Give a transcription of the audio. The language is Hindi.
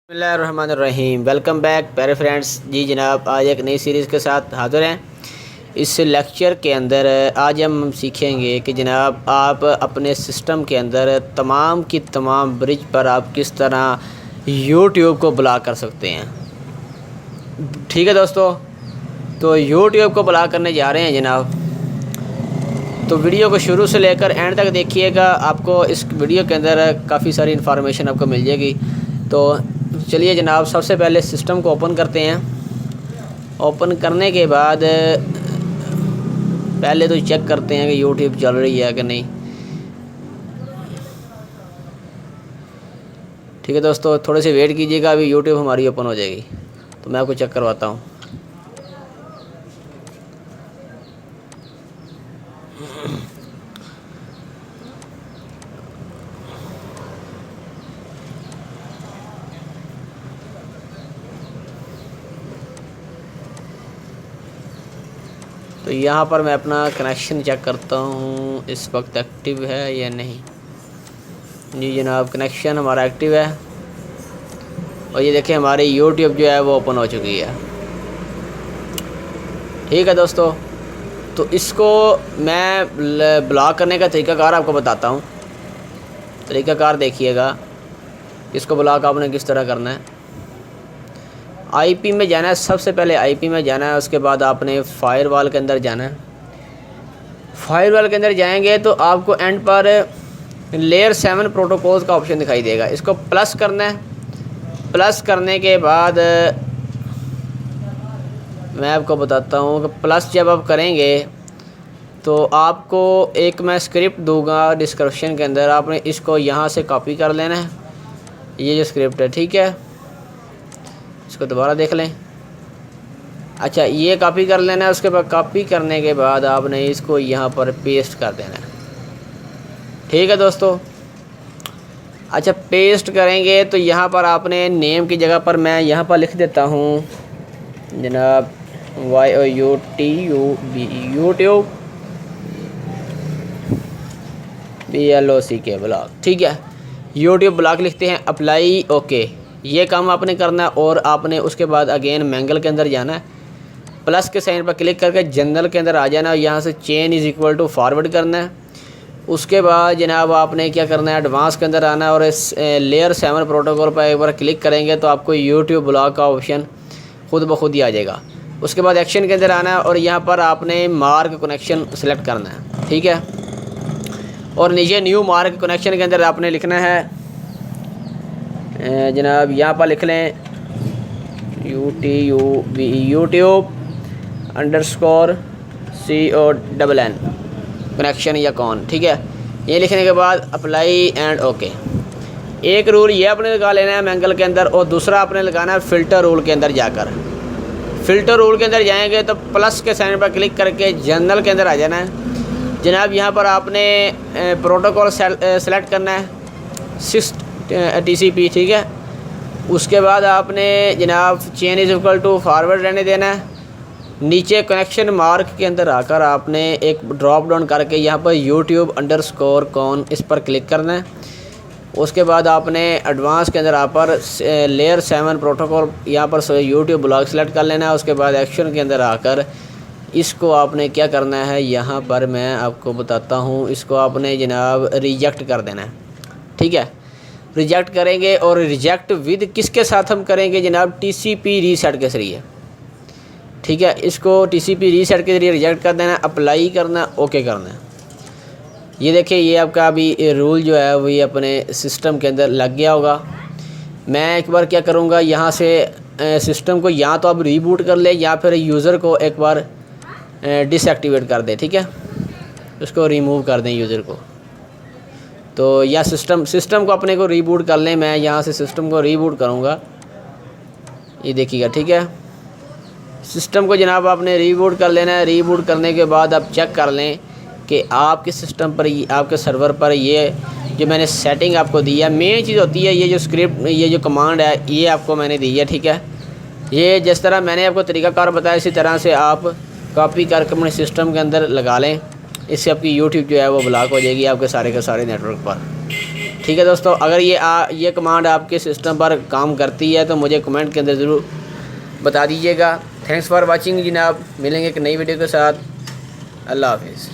बिस्मिल्लाहिर्रहमानिर्रहीम। वेलकम बैक प्यारे फ्रेंड्स। जी जनाब, आज एक नई सीरीज़ के साथ हाज़िर हैं। इस लेक्चर के अंदर आज हम सीखेंगे कि जनाब आप अपने सिस्टम के अंदर तमाम की तमाम ब्रिज पर आप किस तरह यूट्यूब को ब्लॉक कर सकते हैं। ठीक है दोस्तों, तो यूट्यूब को ब्लॉक करने जा रहे हैं जनाब। तो वीडियो को शुरू से लेकर एंड तक देखिएगा, आपको इस वीडियो के अंदर काफ़ी सारी इन्फॉर्मेशन आपको मिल जाएगी। तो चलिए जनाब, सबसे पहले सिस्टम को ओपन करते हैं। ओपन करने के बाद पहले तो चेक करते हैं कि यूट्यूब चल रही है कि नहीं। ठीक है दोस्तों, थोड़े से वेट कीजिएगा, अभी यूट्यूब हमारी ओपन हो जाएगी तो मैं आपको चेक करवाता हूँ। तो यहाँ पर मैं अपना कनेक्शन चेक करता हूँ इस वक्त एक्टिव है या नहीं। जी जनाब, कनेक्शन हमारा एक्टिव है और ये देखें हमारी यूट्यूब जो है वो ओपन हो चुकी है। ठीक है दोस्तों, तो इसको मैं ब्लॉक करने का तरीकाकार आपको बताता हूँ। तरीकाकार देखिएगा, इसको ब्लॉक आपने किस तरह करना है। आईपी में जाना है, सबसे पहले आईपी में जाना है, उसके बाद आपने फायरवॉल के अंदर जाना है। फायरवॉल के अंदर जाएंगे तो आपको एंड पर लेयर 7 प्रोटोकॉल्स का ऑप्शन दिखाई देगा। इसको प्लस करना है। प्लस करने के बाद मैं आपको बताता हूँ कि प्लस जब आप करेंगे तो आपको एक मैं स्क्रिप्ट दूंगा डिस्क्रिप्शन के अंदर, आपने इसको यहाँ से कॉपी कर लेना है। ये जो स्क्रिप्ट है, ठीक है, इसको दोबारा देख लें। अच्छा, ये कॉपी कर लेना है। उसके बाद कॉपी करने के बाद आपने इसको यहाँ पर पेस्ट कर देना है। ठीक है दोस्तों। अच्छा, पेस्ट करेंगे तो यहाँ पर आपने नेम की जगह पर मैं यहाँ पर लिख देता हूँ जनाब यूट्यूब BLOCK ब्लॉक। ठीक है, यूट्यूब ब्लॉक लिखते हैं, अप्लाई, ओके। ये काम आपने करना है और आपने उसके बाद अगेन मैंगल के अंदर जाना है। प्लस के साइन पर क्लिक करके जनरल के अंदर आ जाना है। यहाँ से chain is equal to forward करना है। उसके बाद जनाब आपने क्या करना है, एडवांस के अंदर आना है और इस लेयर 7 प्रोटोकॉल पर एक बार क्लिक करेंगे तो आपको यूट्यूब ब्लॉक का ऑप्शन खुद ब खुद ही आ जाएगा। उसके बाद एक्शन के अंदर आना है और यहाँ पर आपने मार्क कनेक्शन सेलेक्ट करना है। ठीक है, और नीचे न्यू मार्क कनेक्शन के अंदर आपने लिखना है जनाब, यहाँ पर लिख लें यूट्यूब _CONN कनेक्शन या कॉन। ठीक है, ये लिखने के बाद अप्लाई एंड ओके। एक रूल ये आपने लगा लेना है मैंगल के अंदर और दूसरा आपने लगाना है फ़िल्टर रूल के अंदर जाकर। फ़िल्टर रूल के अंदर जाएंगे तो प्लस के साइन पर क्लिक करके जनरल के अंदर आ जाना है जनाब। यहाँ पर आपने प्रोटोकॉल सेलेक्ट करना है 6 TCP। ठीक है, उसके बाद आपने जनाब chain is equal to forward रहने देना है। नीचे कनेक्शन मार्क के अंदर आकर आपने एक ड्रॉप डाउन करके यहाँ पर यूट्यूब _CON इस पर क्लिक करना है। उसके बाद आपने एडवांस के अंदर आप पर लेयर 7 प्रोटोकॉल यहाँ पर यूट्यूब ब्लॉक सेलेक्ट कर लेना है। उसके बाद एक्शन के अंदर आकर इसको आपने क्या करना है, यहाँ पर मैं आपको बताता हूँ, इसको आपने जनाब रिजेक्ट कर देना है। ठीक है, रिजेक्ट करेंगे और रिजेक्ट विद किसके साथ हम करेंगे जनाब, TCP रीसेट के जरिए। ठीक है, इसको TCP रीसेट के जरिए रिजेक्ट कर देना, अप्लाई करना, ओके करना है। ये देखिए, ये आपका अभी रूल जो है वही अपने सिस्टम के अंदर लग गया होगा। मैं एक बार क्या करूँगा, यहाँ से सिस्टम को या तो आप रीबूट कर ले या फिर यूज़र को एक बार डिसएक्टिवेट कर दें। ठीक है, उसको रिमूव कर दें यूज़र को। तो या सिस्टम को अपने को रीबूट कर लें। मैं यहाँ से सिस्टम को रीबूट करूँगा, ये देखिएगा। ठीक है, सिस्टम को जनाब आपने रीबूट कर लेना है। रीबूट करने के बाद आप चेक कर लें कि आपके सिस्टम पर, आपके सर्वर पर ये जो मैंने सेटिंग आपको दी है, मेन चीज़ होती है ये जो स्क्रिप्ट, ये जो कमांड है, ये आपको मैंने दी है। ठीक है, ये जिस तरह मैंने आपको तरीकाकार बताया इसी तरह से आप कॉपी करके अपने सिस्टम के अंदर लगा लें। इससे आपकी यूट्यूब जो है वो ब्लॉक हो जाएगी आपके सारे के सारे नेटवर्क पर। ठीक है दोस्तों, अगर ये कमांड आपके सिस्टम पर काम करती है तो मुझे कमेंट के अंदर ज़रूर बता दीजिएगा। थैंक्स फॉर वाचिंग जनाब, मिलेंगे एक नई वीडियो के साथ। अल्लाह हाफिज़।